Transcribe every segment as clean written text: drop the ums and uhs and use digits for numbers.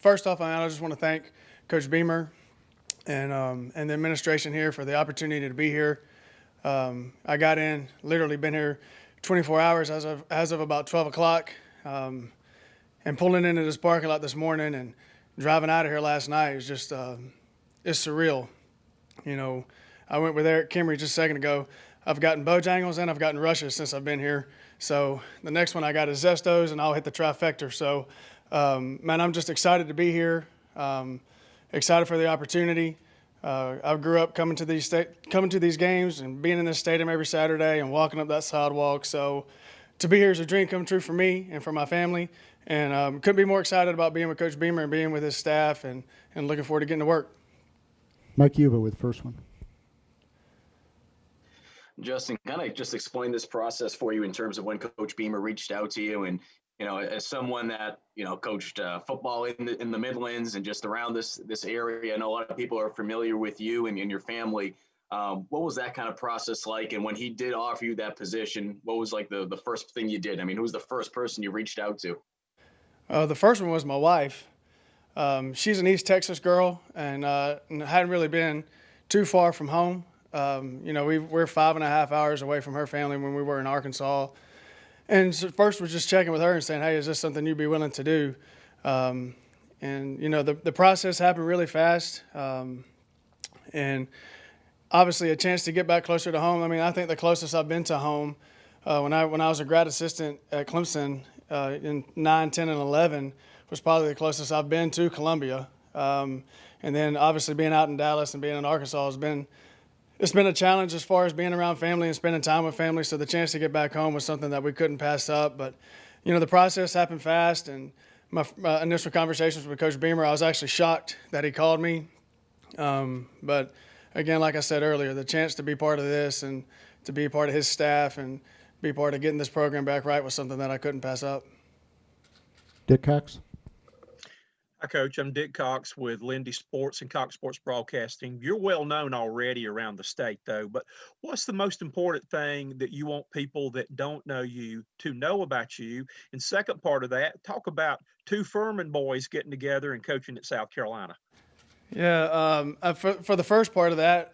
First off, I just want to thank Coach Beamer and the administration here for the opportunity to be here. I got in, literally been here 24 hours as of about 12 o'clock, and pulling into this parking lot this morning and driving out of here last night is just it's surreal. You know, I went with Eric Kimmery just a second ago. I've gotten Bojangles and I've gotten Rushes since I've been here. So the next one I got is Zestos, and I'll hit the trifecta. So, man, I'm just excited to be here. Excited for the opportunity. I grew up coming to these games and being in this stadium every Saturday and walking up that sidewalk. So to be here is a dream come true for me and for my family. And couldn't be more excited about being with Coach Beamer and being with his staff, and looking forward to getting to work. Mike Yuba with the first one. Justin, kind of just explain this process for you in terms of when Coach Beamer reached out to you, and as someone that coached football in the Midlands and just around this area, I know a lot of people are familiar with you and your family. What was that kind of process like? And when he did offer you that position, what was like the first thing you did? I mean, who was the first person you reached out to? The first one was my wife. She's an East Texas girl and hadn't really been too far from home. We're 5.5 hours away from her family when we were in Arkansas. And so first was just checking with her and saying, hey, is this something you'd be willing to do? The process happened really fast. And obviously a chance to get back closer to home. I mean, I think the closest I've been to home when I was a grad assistant at Clemson in 9, 10, and 11 was probably the closest I've been to Columbia. And then obviously being out in Dallas and being in Arkansas it's been a challenge as far as being around family and spending time with family. So the chance to get back home was something that we couldn't pass up. But, the process happened fast. And my initial conversations with Coach Beamer, I was actually shocked that he called me. But, again, like I said earlier, the chance to be part of this and to be part of his staff and be part of getting this program back right was something that I couldn't pass up. Dick Cox. Hi, Coach. I'm Dick Cox with Lindy Sports and Cox Sports Broadcasting. You're well known already around the state, though, but what's the most important thing that you want people that don't know you to know about you? And second part of that, talk about two Furman boys getting together and coaching at South Carolina. Yeah, for the first part of that,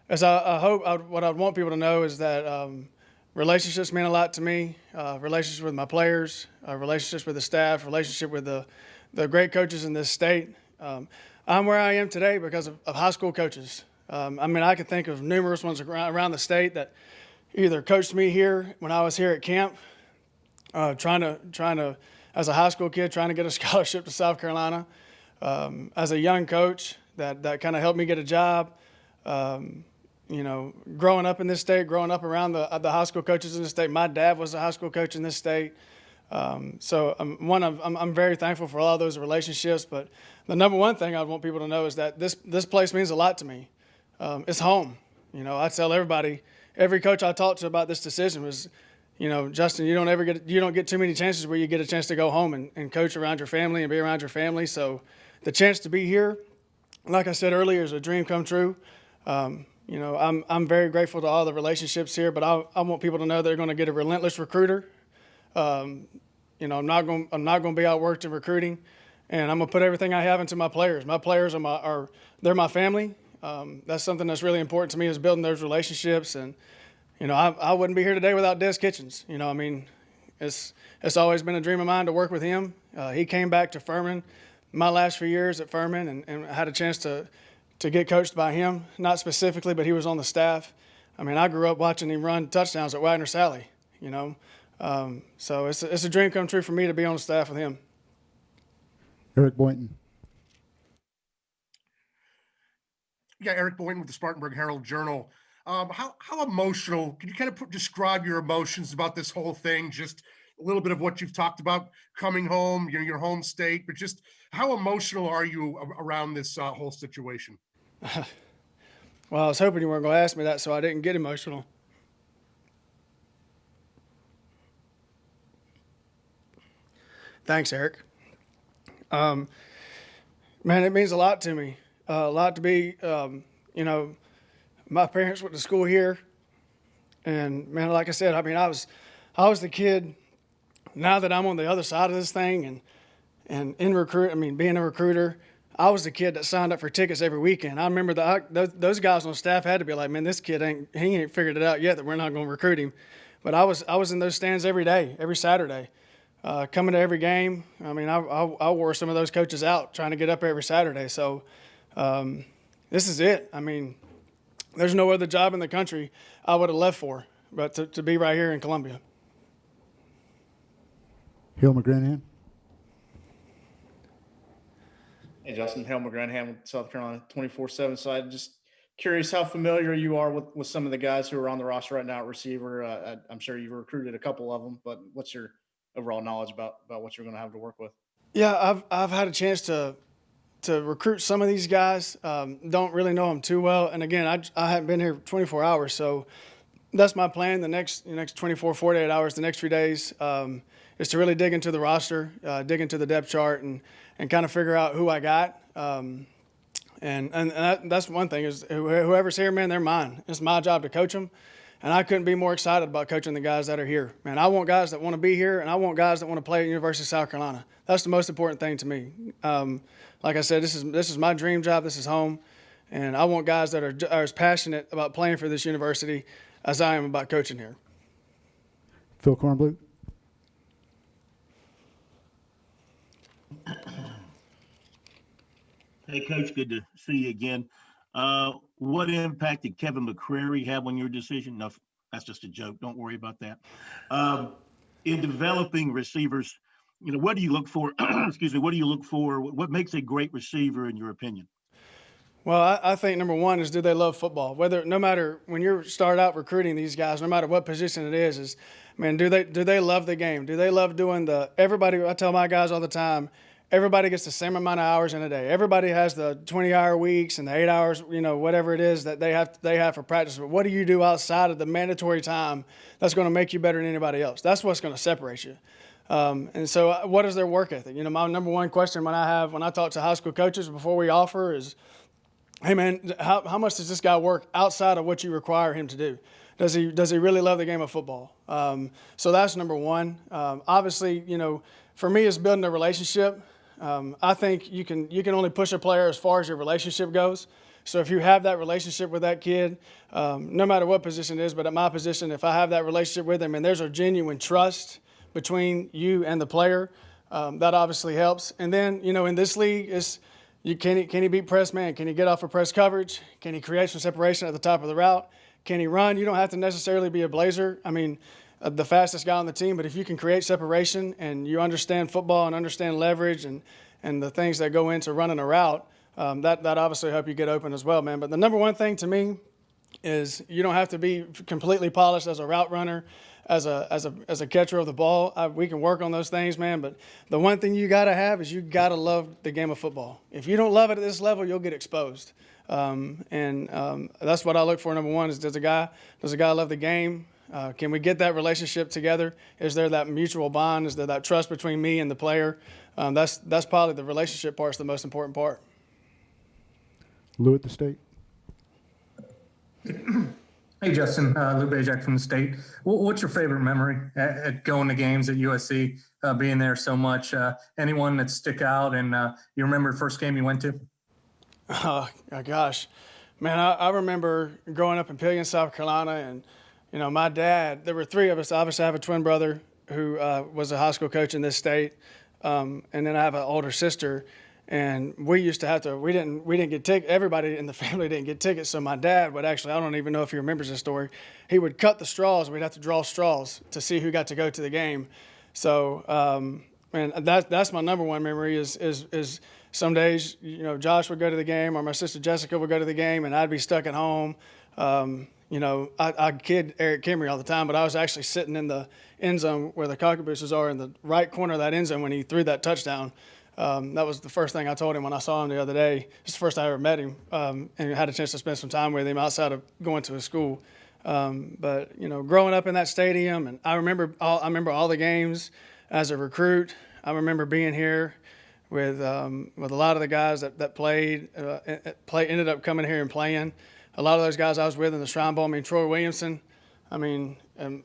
as I hope what I'd want people to know is that relationships mean a lot to me. Relationships with my players, relationships with the staff, relationship with the great coaches in this state. I'm where I am today because of high school coaches. I can think of numerous ones around the state that either coached me here when I was here at camp, trying to as a high school kid, trying to get a scholarship to South Carolina, as a young coach that kind of helped me get a job. Growing up in this state, growing up around the high school coaches in the state. My dad was a high school coach in this state. I'm very thankful for all those relationships, but the number one thing I want people to know is that this place means a lot to me. It's home. I tell everybody, every coach I talk to about this decision was, Justin, you don't get too many chances where you get a chance to go home and coach around your family and be around your family. So the chance to be here, like I said earlier, is a dream come true. I'm very grateful to all the relationships here, but I want people to know they're going to get a relentless recruiter. I'm not going to be outworked in recruiting, and I'm going to put everything I have into my players. My players they're my family. That's something that's really important to me, is building those relationships. And I wouldn't be here today without Des Kitchens. It's always been a dream of mine to work with him. He came back to Furman my last few years at Furman, and had a chance to get coached by him. Not specifically, but he was on the staff. I grew up watching him run touchdowns at Wagner Sally. So it's a dream come true for me to be on the staff with him. Eric Boynton. Yeah, Eric Boynton with the Spartanburg Herald-Journal. How emotional, can you kind of describe your emotions about this whole thing? Just a little bit of what you've talked about coming home, your home state, but just how emotional are you around this whole situation? Well, I was hoping you weren't going to ask me that, so I didn't get emotional. Thanks, Eric. Man, it means a lot to me. A lot to be, my parents went to school here, and man, like I said, I was the kid. Now that I'm on the other side of this thing, And being a recruiter, I was the kid that signed up for tickets every weekend. I remember those guys on staff had to be like, man, this kid ain't figured it out yet that we're not going to recruit him. But I was in those stands every day, every Saturday, coming to every game. I mean, I wore some of those coaches out trying to get up every Saturday. So this is it. I mean, there's no other job in the country I would have left for, but to be right here in Columbia. Hill McGranahan. Hey, Justin, Hale McGranahan with South Carolina 24/7 side. Just curious how familiar you are with some of the guys who are on the roster right now at receiver. I'm sure you've recruited a couple of them, but what's your overall knowledge about what you're going to have to work with? Yeah, I've had a chance to recruit some of these guys. Don't really know them too well. And again, I haven't been here 24 hours, so that's my plan. The next 24, 48 hours, the next few days, is to really dig into the roster, dig into the depth chart, and kind of figure out who I got. And that's one thing is whoever's here, man, they're mine. It's my job to coach them. And I couldn't be more excited about coaching the guys that are here. Man, I want guys that want to be here, and I want guys that want to play at University of South Carolina. That's the most important thing to me. Like I said, this is my dream job. This is home. And I want guys that are as passionate about playing for this university as I am about coaching here. Phil Kornbluth. Hey, Coach, good to see you again. What impact did Kevin McCrary have on your decision? No, that's just a joke. Don't worry about that. In developing receivers, what do you look for? Excuse me. What do you look for? What makes a great receiver in your opinion? Well, I think number one is, do they love football? No matter when you start out recruiting these guys, no matter what position it is, man, do they love the game? Do they love doing everybody? I tell my guys all the time, everybody gets the same amount of hours in a day. Everybody has the 20-hour weeks and the 8 hours, whatever it is that they have for practice. But what do you do outside of the mandatory time that's going to make you better than anybody else? That's what's going to separate you. And so what is their work ethic? My number one question when I talk to high school coaches before we offer is, hey, man, how much does this guy work outside of what you require him to do? Does he really love the game of football? So that's number one. Obviously, for me, it's building a relationship. I think you can only push a player as far as your relationship goes. So if you have that relationship with that kid, no matter what position it is, but at my position, if I have that relationship with him and there's a genuine trust between you and the player, that obviously helps. And then, in this league, can he beat press man? Can he get off of press coverage? Can he create some separation at the top of the route? Can he run? You don't have to necessarily be a blazer. I mean, the fastest guy on the team, but if you can create separation and you understand football and understand leverage and the things that go into running a route, that obviously help you get open as well, man. But the number one thing to me is you don't have to be completely polished as a route runner, as a catcher of the ball. We can work on those things, man. But the one thing you got to have is you got to love the game of football. If you don't love it at this level, you'll get exposed. That's what I look for. Number one is, does a guy love the game? Can we get that relationship together? Is there that mutual bond? Is there that trust between me and the player? That's probably the relationship part's the most important part. Lou at the State. Hey, Justin, Lou Bajak from the State. What's your favorite memory at going to games at USC, being there so much? Anyone that stick out and you remember the first game you went to? Oh, gosh. Man, I remember growing up in Pilgrim, South Carolina, and, my dad, there were three of us. Obviously, I have a twin brother who was a high school coach in this state, and then I have an older sister. And we used to have to, we didn't get tickets. Everybody in the family didn't get tickets. So my dad would actually, I don't even know if he remembers this story. He would cut the straws. We'd have to draw straws to see who got to go to the game. So, and that's my number one memory is some days, Josh would go to the game or my sister Jessica would go to the game and I'd be stuck at home. I kid Eric Kimry all the time, but I was actually sitting in the end zone where the cockabooses are in the right corner of that end zone when he threw that touchdown. That was the first thing I told him when I saw him the other day. It's the first I ever met him and had a chance to spend some time with him outside of going to his school. But growing up in that stadium, and I remember all the games as a recruit. I remember being here with a lot of the guys that played, ended up coming here and playing. A lot of those guys I was with in the Shrine Bowl. I mean, Troy Williamson. I mean, And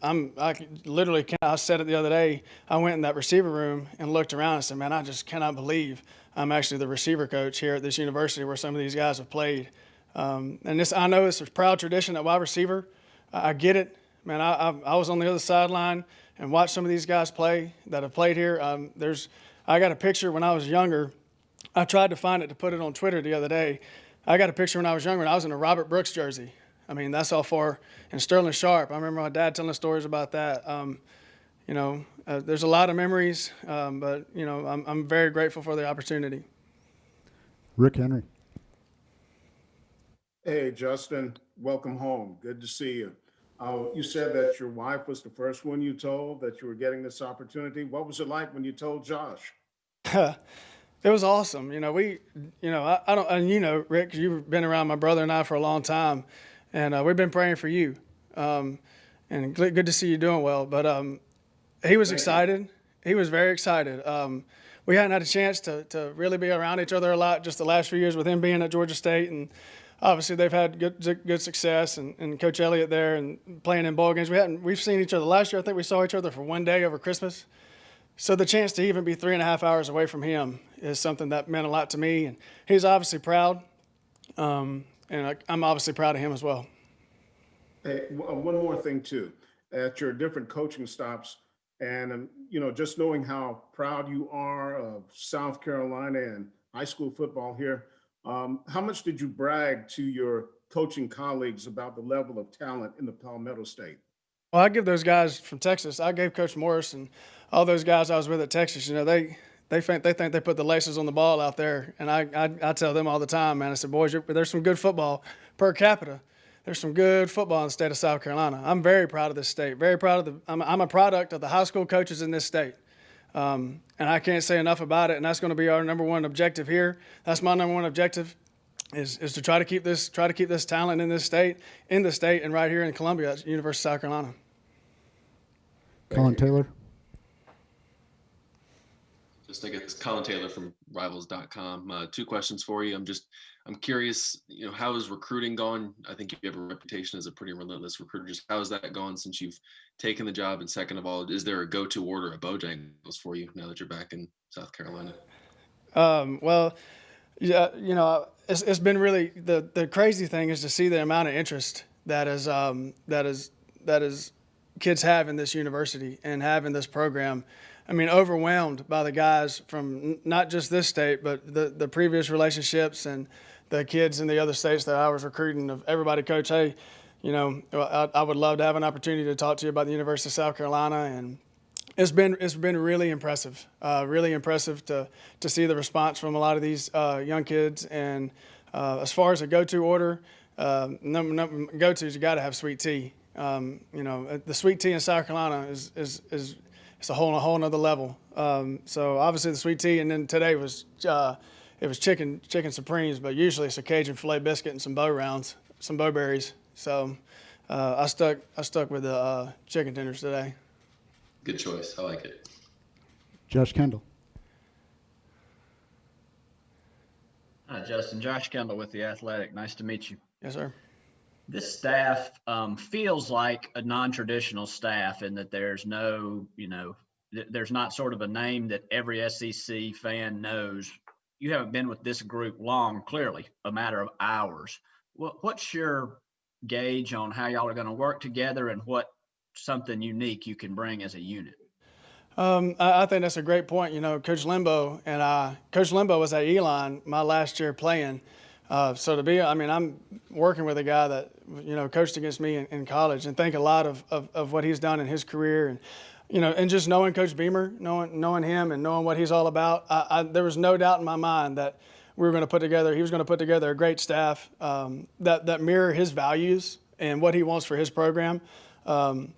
literally, I said it the other day, I went in that receiver room and looked around and said, man, I just cannot believe I'm actually the receiver coach here at this university where some of these guys have played. And I know it's a proud tradition at wide receiver. I get it. Man, I was on the other sideline and watched some of these guys play that have played here. I got a picture when I was younger. I tried to find it to put it on Twitter the other day. I got a picture when I was younger and I was in a Robert Brooks jersey. I mean, that's how far. And Sterling Sharp, I remember my dad telling stories about that. There's a lot of memories, but, I'm very grateful for the opportunity. Rick Henry. Hey, Justin, welcome home. Good to see you. You said that your wife was the first one you told that you were getting this opportunity. What was it like when you told Josh? It was awesome. I don't, and Rick, you've been around my brother and I for a long time, and we've been praying for you. And good to see you doing well. But he was excited. He was very excited. We hadn't had a chance to really be around each other a lot just the last few years with him being at Georgia State, and obviously they've had good success, and Coach Elliott there and playing in ball games. We've seen each other last year. I think we saw each other for one day over Christmas. So the chance to even be 3.5 hours away from him is something that meant a lot to me, and he's obviously proud, and I'm obviously proud of him as well. Hey, one more thing too, at your different coaching stops, and just knowing how proud you are of South Carolina and high school football here, how much did you brag to your coaching colleagues about the level of talent in the Palmetto State? Well, I give those guys from Texas. I gave Coach Morris and all those guys I was with at Texas. They think they put the laces on the ball out there, and I tell them all the time, man. I said, boys, there's some good football per capita. There's some good football in the state of South Carolina. I'm very proud of this state. Very proud of I'm a product of the high school coaches in this state, and I can't say enough about it. And that's going to be our number one objective here. That's my number one objective. Is to try to keep this talent in the state, and right here in Columbia at University of South Carolina. Colin Taylor. Just, I guess, Colin Taylor from Rivals.com. 2 questions for you. I'm curious, how is recruiting going? I think you have a reputation as a pretty relentless recruiter. Just how is that going since you've taken the job? And second of all, is there a go-to order at Bojangles for you now that you're back in South Carolina? Well, yeah, it's been really the crazy thing is to see the amount of interest that is kids have in this university and have in this program. I mean, overwhelmed by the guys from not just this state, but the previous relationships and the kids in the other states that I was recruiting. Of everybody, Coach, hey, I would love to have an opportunity to talk to you about the University of South Carolina, and it's been really impressive. Really impressive to see the response from a lot of these young kids. And as far as a go-to order, go-tos, you got to have sweet tea. The sweet tea in South Carolina is it's a whole nother level. So obviously the sweet tea, and then today was it was chicken supremes, but usually it's a Cajun filet biscuit and some bow berries. So I stuck with the chicken tenders today. Good choice. I like it. Josh Kendall. Hi, Justin. Josh Kendall with The Athletic. Nice to meet you. Yes, sir. This staff feels like a non-traditional staff in that there's no, there's not sort of a name that every SEC fan knows. You haven't been with this group long, clearly, a matter of hours. What's your gauge on how y'all are going to work together and what something unique you can bring as a unit? I think that's a great point. Coach Limbo and Coach Limbo was at Elon my last year playing. So I'm working with a guy that, coached against me in college, and think a lot of what he's done in his career, and, and just knowing Coach Beamer, knowing him and knowing what he's all about, there was no doubt in my mind that he was going to put together a great staff that mirror his values and what he wants for his program. So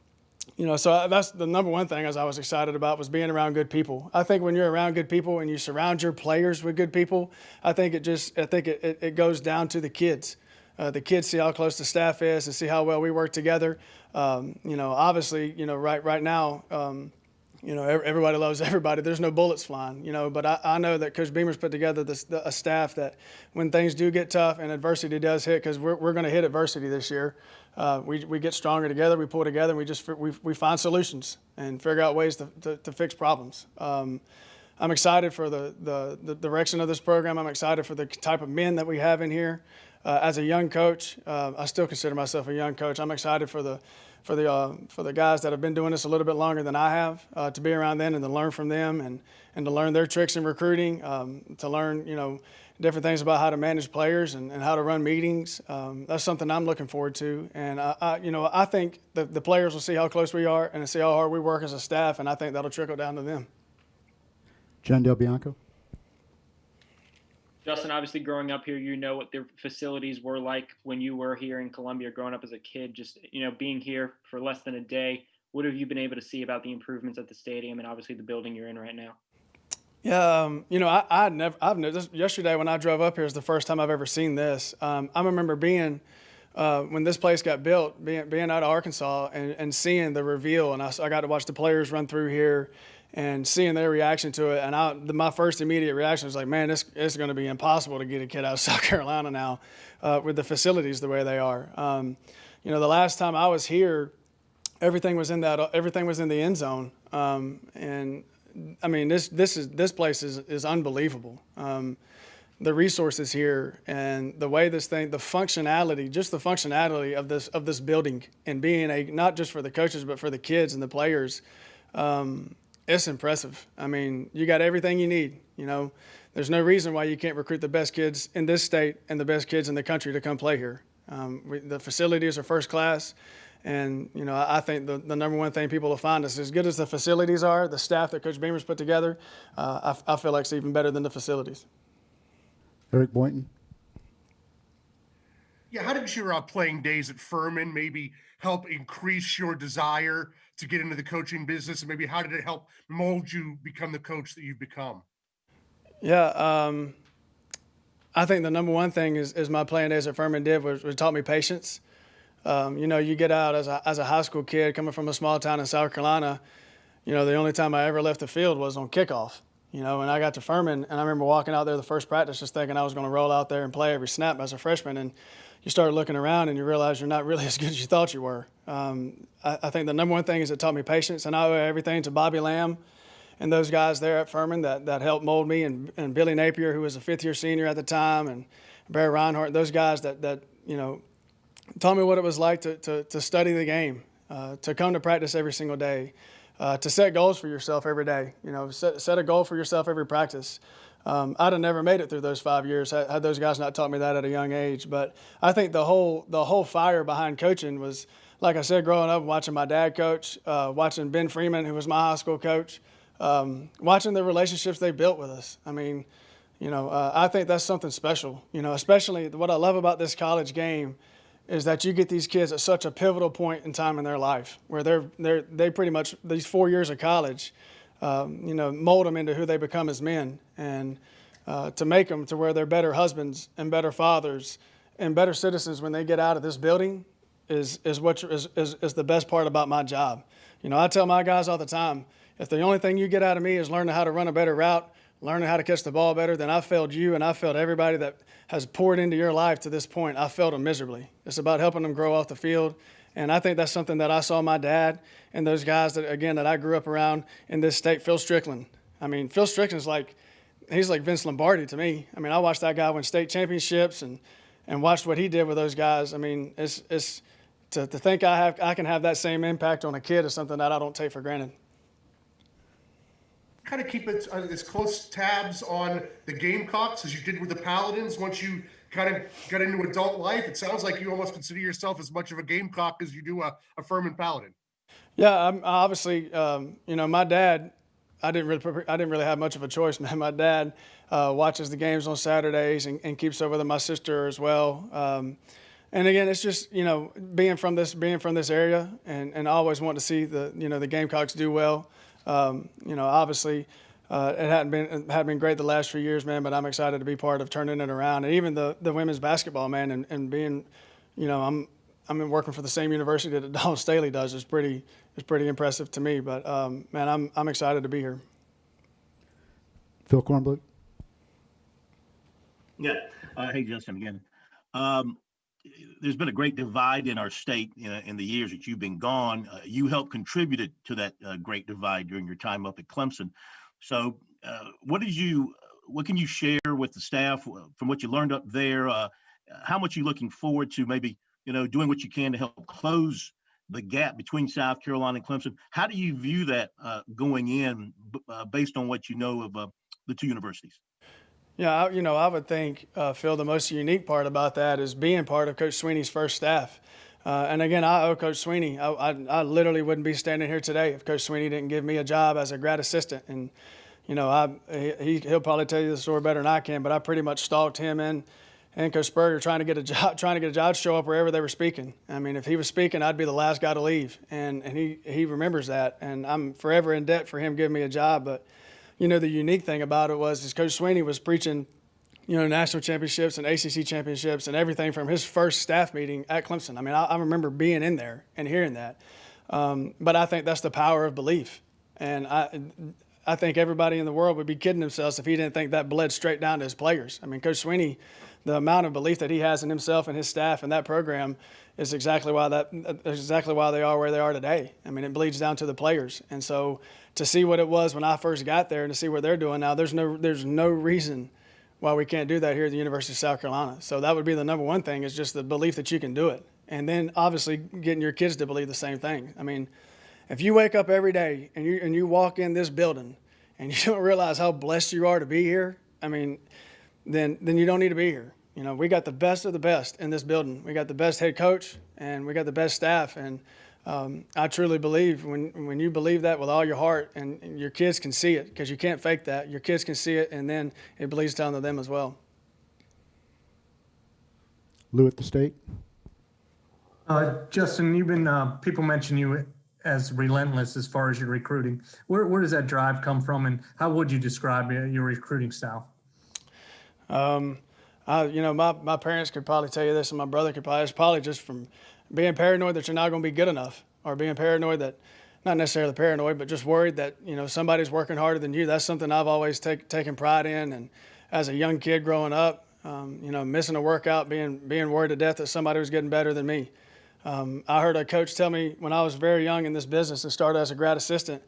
that's the number one thing as I was excited about was being around good people. I think when you're around good people and you surround your players with good people, I think it goes down to the kids. The kids see how close the staff is and see how well we work together. Obviously, right now, everybody loves everybody. There's no bullets flying, but I know that Coach Beamer's put together a staff that when things do get tough and adversity does hit, because we're going to hit adversity this year, we get stronger together, we pull together, and we find solutions and figure out ways to fix problems. I'm excited for the direction of this program. I'm excited for the type of men that we have in here. As a young coach, I still consider myself a young coach. I'm excited for the guys that have been doing this a little bit longer than I have, to be around them and to learn from them and to learn their tricks in recruiting, to learn, different things about how to manage players and how to run meetings. That's something I'm looking forward to. And I think the players will see how close we are and see how hard we work as a staff, and I think that'll trickle down to them. John Del Bianco. Justin, obviously growing up here, what the facilities were like when you were here in Columbia growing up as a kid. Just, being here for less than a day, what have you been able to see about the improvements at the stadium and obviously the building you're in right now? Yeah, I've never, yesterday when I drove up here is the first time I've ever seen this. I remember being, when this place got built, being out of Arkansas and seeing the reveal, and I got to watch the players run through here and seeing their reaction to it. And my first immediate reaction was like, man, it's going to be impossible to get a kid out of South Carolina now with the facilities the way they are. The last time I was here, everything was in the end zone. And I mean, this place is unbelievable. The resources here and the way the functionality of this building and being not just for the coaches, but for the kids and the players, it's impressive. I mean, you got everything you need. There's no reason why you can't recruit the best kids in this state and the best kids in the country to come play here. The facilities are first class. And, I think the number one thing people will find is as good as the facilities are, the staff that Coach Beamer's put together, I feel like it's even better than the facilities. Eric Boynton. Yeah, how did your playing days at Furman maybe help increase your desire to get into the coaching business? And maybe how did it help mold you become the coach that you've become? Yeah, I think the number one thing is my playing days at Furman was taught me patience. You get out as a high school kid coming from a small town in South Carolina, the only time I ever left the field was on kickoff, and I got to Furman, and I remember walking out there the first practice just thinking I was going to roll out there and play every snap as a freshman, and you start looking around and you realize you're not really as good as you thought you were. I think the number one thing is it taught me patience, and I owe everything to Bobby Lamb and those guys there at Furman that helped mold me, and Billy Napier, who was a fifth-year senior at the time, and Barry Reinhardt, those guys that taught me what it was like to study the game, to come to practice every single day, to set goals for yourself every day. Set a goal for yourself every practice. I'd have never made it through those 5 years had those guys not taught me that at a young age. But I think the whole fire behind coaching was, like I said, growing up, watching my dad coach, watching Ben Freeman, who was my high school coach, watching the relationships they built with us. I mean, I think that's something special. Especially what I love about this college game is that you get these kids at such a pivotal point in time in their life where they pretty much, these 4 years of college, mold them into who they become as men, and to make them to where they're better husbands and better fathers and better citizens when they get out of this building is the best part about my job. I tell my guys all the time, if the only thing you get out of me is learning how to run a better route, learning how to catch the ball better, then I failed you, and I failed everybody that has poured into your life to this point. I failed them miserably. It's about helping them grow off the field. And I think that's something that I saw my dad and those guys that I grew up around in this state. Phil Strickland. I mean, Phil Strickland's he's like Vince Lombardi to me. I mean, I watched that guy win state championships and watched what he did with those guys. I mean, it's to think I can have that same impact on a kid is something that I don't take for granted. Kind of keep it as close tabs on the Gamecocks as you did with the Paladins once you kind of got into adult life? It sounds like you almost consider yourself as much of a Gamecock as you do a Furman Paladin. Yeah, I'm obviously, my dad, I didn't really have much of a choice, man. My dad watches the games on Saturdays and keeps up with them. My sister as well. And again, it's just, being from this area and always wanting to see the Gamecocks do well. Obviously, it hadn't been great the last few years, man, but I'm excited to be part of turning it around. And even the women's basketball, man, and being, I'm working for the same university that Donald Staley does is pretty impressive to me. But man, I'm excited to be here. Phil Kornbluth. Yeah. Hey, Justin, again. Um, there's been a great divide in our state in the years that you've been gone. You helped contributed to that great divide during your time up at Clemson. So what can you share with the staff from what you learned up there? How much are you looking forward to maybe, doing what you can to help close the gap between South Carolina and Clemson? How do you view that going in based on what you know of the two universities? Yeah, I would think, Phil, the most unique part about that is being part of Coach Sweeney's first staff. And again, I owe Coach Sweeney. I literally wouldn't be standing here today if Coach Sweeney didn't give me a job as a grad assistant. And he'll probably tell you the story better than I can, but I pretty much stalked him and Coach Spurrier trying to get a job to show up wherever they were speaking. I mean, if he was speaking, I'd be the last guy to leave, and he remembers that, and I'm forever in debt for him giving me a job. But the unique thing about it was Coach Sweeney was preaching, national championships and ACC championships and everything from his first staff meeting at Clemson. I mean, I remember being in there and hearing that. But I think that's the power of belief. And I think everybody in the world would be kidding themselves if he didn't think that bled straight down to his players. I mean, Coach Sweeney, the amount of belief that he has in himself and his staff and that program is exactly why they are where they are today. I mean, it bleeds down to the players. And so to see what it was when I first got there and to see what they're doing now, there's no reason why we can't do that here at the University of South Carolina. So that would be the number one thing, is just the belief that you can do it. And then obviously getting your kids to believe the same thing. I mean, if you wake up every day and you walk in this building and you don't realize how blessed you are to be here, I mean, then you don't need to be here. We got the best of the best in this building. We got the best head coach and we got the best staff. And I truly believe when you believe that with all your heart, and your kids can see it, because you can't fake that. Your kids can see it, and then it bleeds down to them as well. Lou at the State. Justin, you've been, people mention you as relentless as far as your recruiting. Where does that drive come from, and how would you describe your recruiting style? My parents could probably tell you this, and my brother could probably. It's probably just from being paranoid that you're not going to be good enough, or being paranoid that, not necessarily paranoid, but just worried that, somebody's working harder than you. That's something I've always taken pride in. And as a young kid growing up, missing a workout, being worried to death that somebody was getting better than me. I heard a coach tell me when I was very young in this business and started as a grad assistant,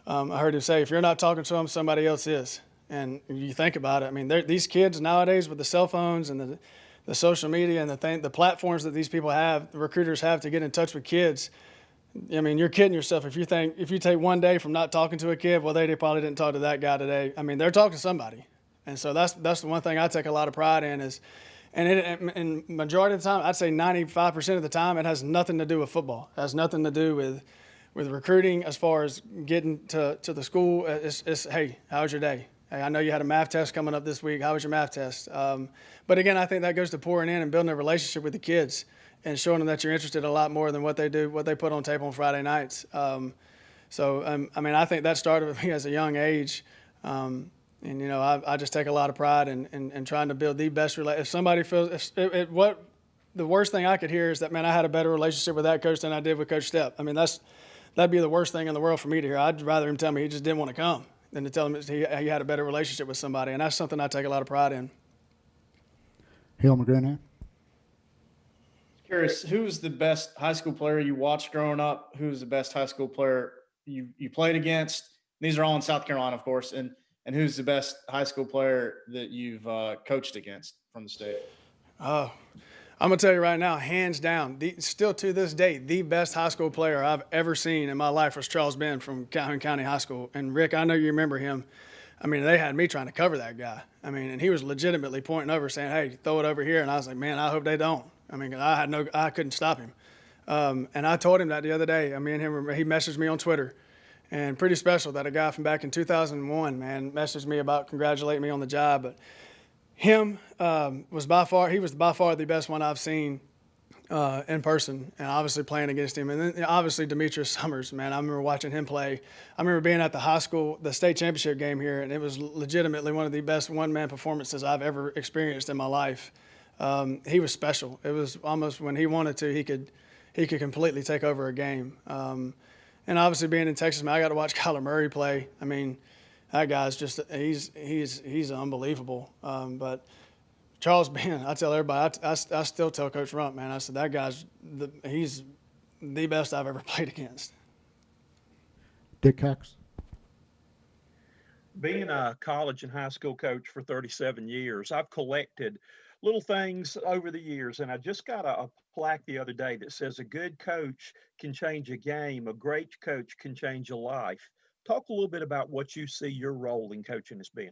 I heard him say, if you're not talking to them, somebody else is. And you think about it, I mean, these kids nowadays with the cell phones and the social media and the platforms that these people have, the recruiters have to get in touch with kids. I mean, you're kidding yourself if you take one day from not talking to a kid, well, they probably didn't talk to that guy today. I mean, they're talking to somebody. And so that's the one thing I take a lot of pride in is, and majority of the time, I'd say 95% of the time, it has nothing to do with football. It has nothing to do with recruiting as far as getting to the school. It's, hey, how was your day? Hey, I know you had a math test coming up this week. How was your math test? But again, I think that goes to pouring in and building a relationship with the kids and showing them that you're interested a lot more than what they put on tape on Friday nights. I mean, I think that started with me as a young age. I just take a lot of pride in trying to build the best relationship. If somebody feels, the worst thing I could hear is that, man, I had a better relationship with that coach than I did with Coach Stepp. I mean, that'd be the worst thing in the world for me to hear. I'd rather him tell me he just didn't want to come than to tell him he had a better relationship with somebody. And that's something I take a lot of pride in. Hale McGranahan. Curious, who's the best high school player you watched growing up? Who's the best high school player you played against? These are all in South Carolina, of course. And who's the best high school player that you've coached against from the state? Oh, I'm going to tell you right now, hands down, still to this day, the best high school player I've ever seen in my life was Charles Ben from Calhoun County High School. And, Rick, I know you remember him. I mean, they had me trying to cover that guy. I mean, and he was legitimately pointing over saying, hey, throw it over here. And I was like, man, I hope they don't. I mean, I couldn't stop him. And I told him that the other day. I mean, he messaged me on Twitter. And pretty special that a guy from back in 2001, man, messaged me about congratulating me on the job. But him was by far the best one I've seen in person, and obviously playing against him. And then obviously Demetrius Summers, man, I remember watching him play. I remember being at the state championship game here, and it was legitimately one of the best one-man performances I've ever experienced in my life. he was special. It was almost when he wanted to, he could completely take over a game. And obviously being in Texas, man, I got to watch Kyler Murray play. I mean, that guy's just he's unbelievable. But Charles Bean, I tell everybody, I still tell Coach Rump, man, I said that guy's he's the best I've ever played against. Dick Cox. Being a college and high school coach for 37 years, I've collected little things over the years, and I just got a plaque the other day that says a good coach can change a game, a great coach can change a life. Talk a little bit about what you see your role in coaching as being.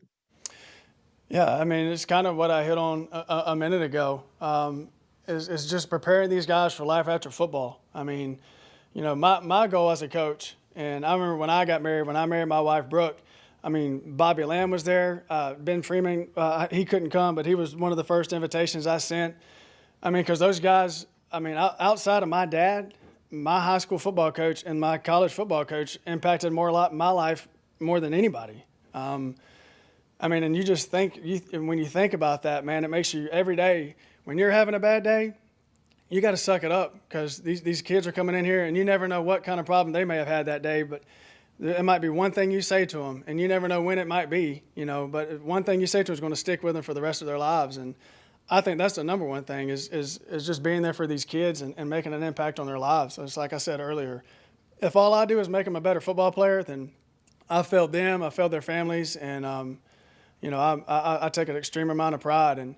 Yeah, I mean, it's kind of what I hit on a minute ago. Is just preparing these guys for life after football. I mean, you know, my goal as a coach, and I remember when I got married, when I married my wife, Brooke, I mean, Bobby Lamb was there. Ben Freeman, he couldn't come, but he was one of the first invitations I sent. I mean, because those guys, I mean, outside of my dad, my high school football coach and my college football coach impacted my life more than anybody. I mean, and you just think, when you think about that, man, it makes you every day, when you're having a bad day, you got to suck it up because these kids are coming in here and you never know what kind of problem they may have had that day, but it might be one thing you say to them, and you never know when it might be, you know, but one thing you say to them is going to stick with them for the rest of their lives. And I think that's the number one thing is just being there for these kids and making an impact on their lives. So it's like I said earlier, if all I do is make them a better football player, then I failed them, I failed their families, and, you know, I take an extreme amount of pride in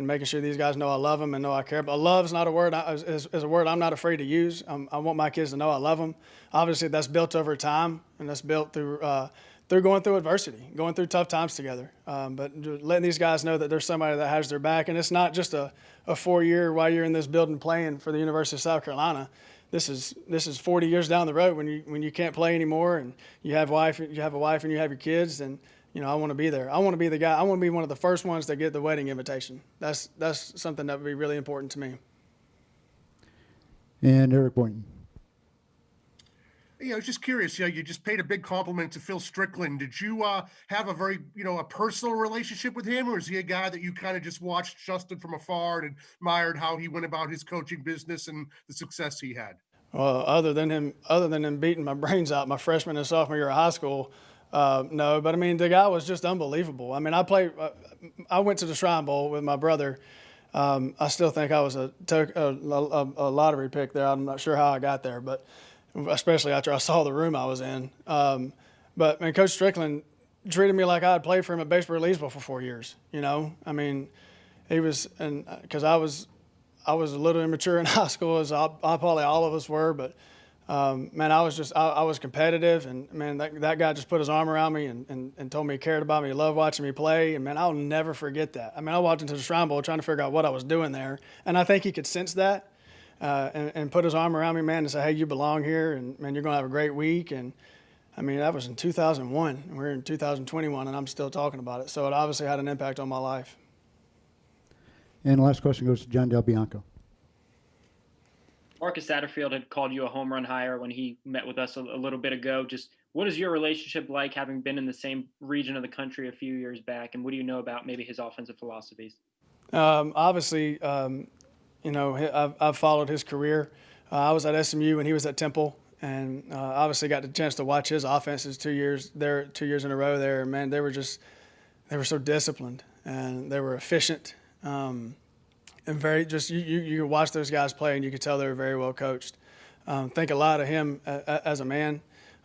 making sure these guys know I love them and know I care. But love's not a word, is a word I'm not afraid to use. I want my kids to know I love them. Obviously, that's built over time, and that's built through going through adversity, going through tough times together. But letting these guys know that there's somebody that has their back, and it's not just a 4-year while you're in this building playing for the University of South Carolina. This is 40 years down the road when you can't play anymore, and you have a wife and you have your kids, and you know, I want to be there. I want to be the guy. I want to be one of the first ones that get the wedding invitation. That's something that would be really important to me. And Eric Boynton. Yeah, I was just curious. You know, you just paid a big compliment to Phil Strickland. Did you have a very, a personal relationship with him, or is he a guy that you kind of just watched Justin from afar and admired how he went about his coaching business and the success he had? Well, other than him beating my brains out my freshman and sophomore year of high school, no. But I mean, the guy was just unbelievable. I mean, I went to the Shrine Bowl with my brother. I still think I was a lottery pick there. I'm not sure how I got there, but especially after I saw the room I was in. But man, Coach Strickland treated me like I had played for him at Batesburg Leesville for 4 years. You know, I mean, he was, and because I was a little immature in high school, as probably all of us were. But man, I was competitive, and man, that guy just put his arm around me and told me he cared about me, he loved watching me play, and man, I'll never forget that. I mean, I walked into the Shrine Bowl trying to figure out what I was doing there, and I think he could sense that. And put his arm around me, man, and say, hey, you belong here, and, man, you're going to have a great week. And, I mean, that was in 2001. And we're in 2021, and I'm still talking about it. So it obviously had an impact on my life. And the last question goes to John Del Bianco. Marcus Satterfield had called you a home run hire when he met with us a little bit ago. Just what is your relationship like, having been in the same region of the country a few years back? And what do you know about maybe his offensive philosophies? Obviously, you know, I've followed his career. I was at SMU and he was at Temple, and obviously got the chance to watch his offenses 2 years in a row there. Man, they were so disciplined, and they were efficient, and very just you could watch those guys play and you could tell they were very well coached. Think a lot of him as a man,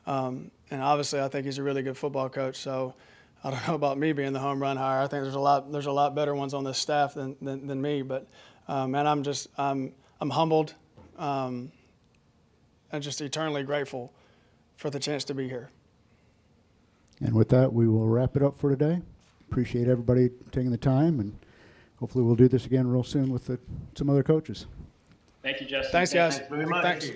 and obviously I think he's a really good football coach. So I don't know about me being the home run hire. I think there's a lot better ones on this staff than me, but. Man, I'm humbled and just eternally grateful for the chance to be here. And with that, we will wrap it up for today. Appreciate everybody taking the time, and hopefully we'll do this again real soon with some other coaches. Thank you, Justin. Thanks, guys. Thanks very much. Thanks.